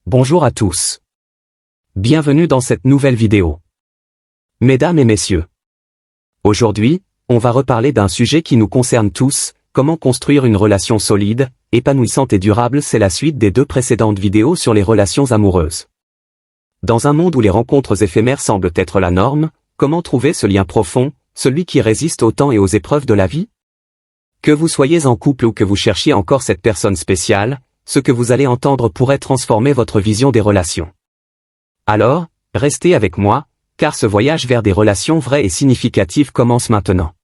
Bonjour à tous. Bienvenue dans cette nouvelle vidéo. Mesdames et messieurs, aujourd'hui, on va reparler d'un sujet qui nous concerne tous, comment construire une relation solide, épanouissante et durable. C'est la suite des deux précédentes vidéos sur les relations amoureuses. Dans un monde où les rencontres éphémères semblent être la norme, comment trouver ce lien profond, celui qui résiste au temps et aux épreuves de la vie? Que vous soyez en couple ou que vous cherchiez encore cette personne spéciale, ce que vous allez entendre pourrait transformer votre vision des relations. Alors, restez avec moi, car ce voyage vers des relations vraies et significatives commence maintenant.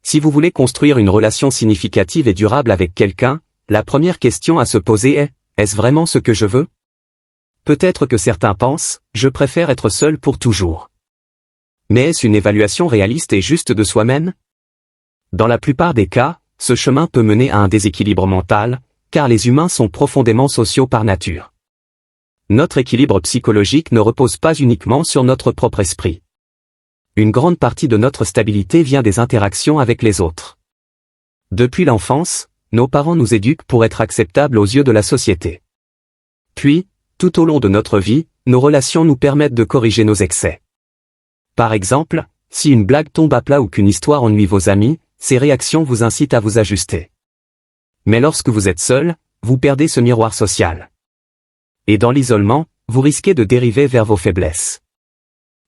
Si vous voulez construire une relation significative et durable avec quelqu'un, la première question à se poser est, est-ce vraiment ce que je veux? Peut-être que certains pensent, je préfère être seul pour toujours. Mais est-ce une évaluation réaliste et juste de soi-même? Dans la plupart des cas, ce chemin peut mener à un déséquilibre mental, car les humains sont profondément sociaux par nature. Notre équilibre psychologique ne repose pas uniquement sur notre propre esprit. Une grande partie de notre stabilité vient des interactions avec les autres. Depuis l'enfance, nos parents nous éduquent pour être acceptables aux yeux de la société. Puis, tout au long de notre vie, nos relations nous permettent de corriger nos excès. Par exemple, si une blague tombe à plat ou qu'une histoire ennuie vos amis, ces réactions vous incitent à vous ajuster. Mais lorsque vous êtes seul, vous perdez ce miroir social. Et dans l'isolement, vous risquez de dériver vers vos faiblesses.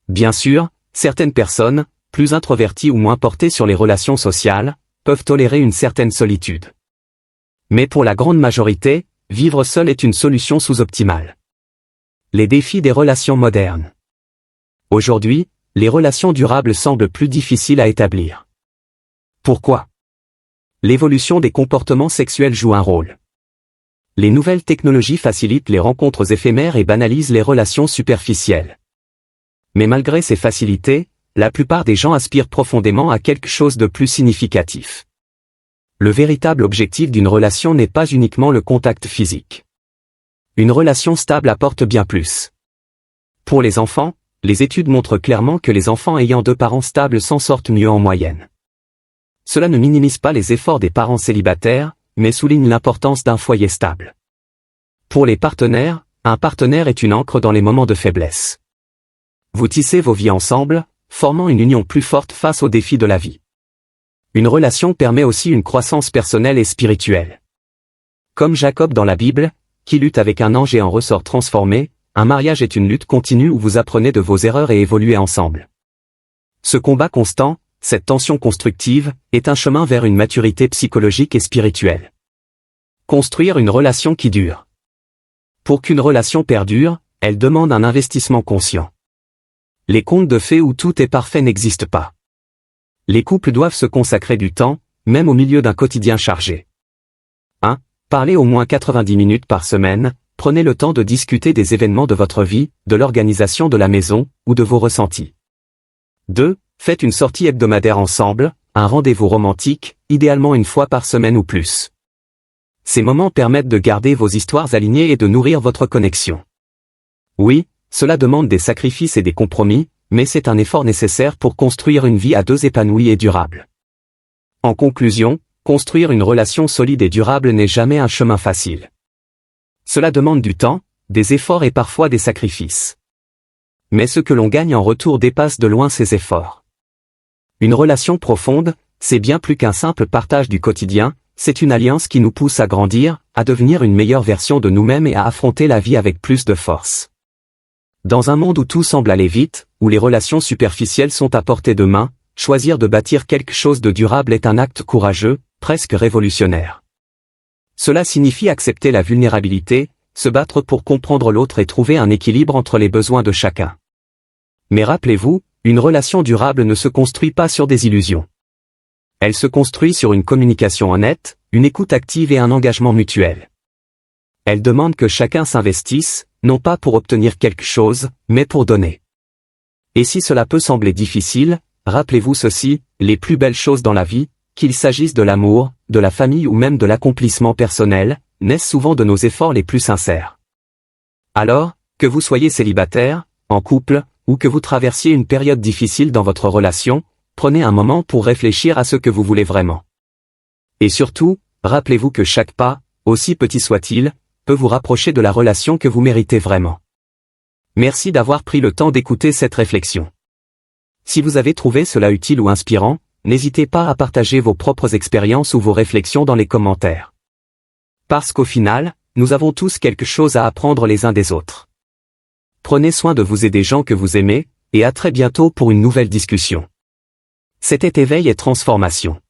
Bien sûr, certaines personnes, plus introverties ou moins portées sur les relations sociales, peuvent tolérer une certaine solitude. Mais pour la grande majorité, vivre seul est une solution sous-optimale. Les défis des relations modernes. Aujourd'hui, les relations durables semblent plus difficiles à établir. Pourquoi? L'évolution des comportements sexuels joue un rôle. Les nouvelles technologies facilitent les rencontres éphémères et banalisent les relations superficielles. Mais malgré ces facilités, la plupart des gens aspirent profondément à quelque chose de plus significatif. Le véritable objectif d'une relation n'est pas uniquement le contact physique. Une relation stable apporte bien plus. Pour les enfants, les études montrent clairement que les enfants ayant deux parents stables s'en sortent mieux en moyenne. Cela ne minimise pas les efforts des parents célibataires, mais souligne l'importance d'un foyer stable. Pour les partenaires, un partenaire est une ancre dans les moments de faiblesse. Vous tissez vos vies ensemble, formant une union plus forte face aux défis de la vie. Une relation permet aussi une croissance personnelle et spirituelle. Comme Jacob dans la Bible, qui lutte avec un ange et en ressort transformé, un mariage est une lutte continue où vous apprenez de vos erreurs et évoluez ensemble. Ce combat constant, cette tension constructive, est un chemin vers une maturité psychologique et spirituelle. Construire une relation qui dure. Pour qu'une relation perdure, elle demande un investissement conscient. Les contes de fées où tout est parfait n'existent pas. Les couples doivent se consacrer du temps, même au milieu d'un quotidien chargé. 1. Parlez au moins 90 minutes par semaine, prenez le temps de discuter des événements de votre vie, de l'organisation de la maison, ou de vos ressentis. 2. Faites une sortie hebdomadaire ensemble, un rendez-vous romantique, idéalement une fois par semaine ou plus. Ces moments permettent de garder vos histoires alignées et de nourrir votre connexion. Oui, cela demande des sacrifices et des compromis, mais c'est un effort nécessaire pour construire une vie à deux épanouie et durable. En conclusion, construire une relation solide et durable n'est jamais un chemin facile. Cela demande du temps, des efforts et parfois des sacrifices. Mais ce que l'on gagne en retour dépasse de loin ces efforts. Une relation profonde, c'est bien plus qu'un simple partage du quotidien, c'est une alliance qui nous pousse à grandir, à devenir une meilleure version de nous-mêmes et à affronter la vie avec plus de force. Dans un monde où tout semble aller vite, où les relations superficielles sont à portée de main, choisir de bâtir quelque chose de durable est un acte courageux, presque révolutionnaire. Cela signifie accepter la vulnérabilité, se battre pour comprendre l'autre et trouver un équilibre entre les besoins de chacun. Mais rappelez-vous, une relation durable ne se construit pas sur des illusions. Elle se construit sur une communication honnête, une écoute active et un engagement mutuel. Elle demande que chacun s'investisse, non pas pour obtenir quelque chose, mais pour donner. Et si cela peut sembler difficile, rappelez-vous ceci, les plus belles choses dans la vie, qu'il s'agisse de l'amour, de la famille ou même de l'accomplissement personnel, naissent souvent de nos efforts les plus sincères. Alors, que vous soyez célibataire, en couple, ou que vous traversiez une période difficile dans votre relation, prenez un moment pour réfléchir à ce que vous voulez vraiment. Et surtout, rappelez-vous que chaque pas, aussi petit soit-il, peut vous rapprocher de la relation que vous méritez vraiment. Merci d'avoir pris le temps d'écouter cette réflexion. Si vous avez trouvé cela utile ou inspirant, n'hésitez pas à partager vos propres expériences ou vos réflexions dans les commentaires. Parce qu'au final, nous avons tous quelque chose à apprendre les uns des autres. Prenez soin de vous et des gens que vous aimez, et à très bientôt pour une nouvelle discussion. C'était Éveil et Transformation.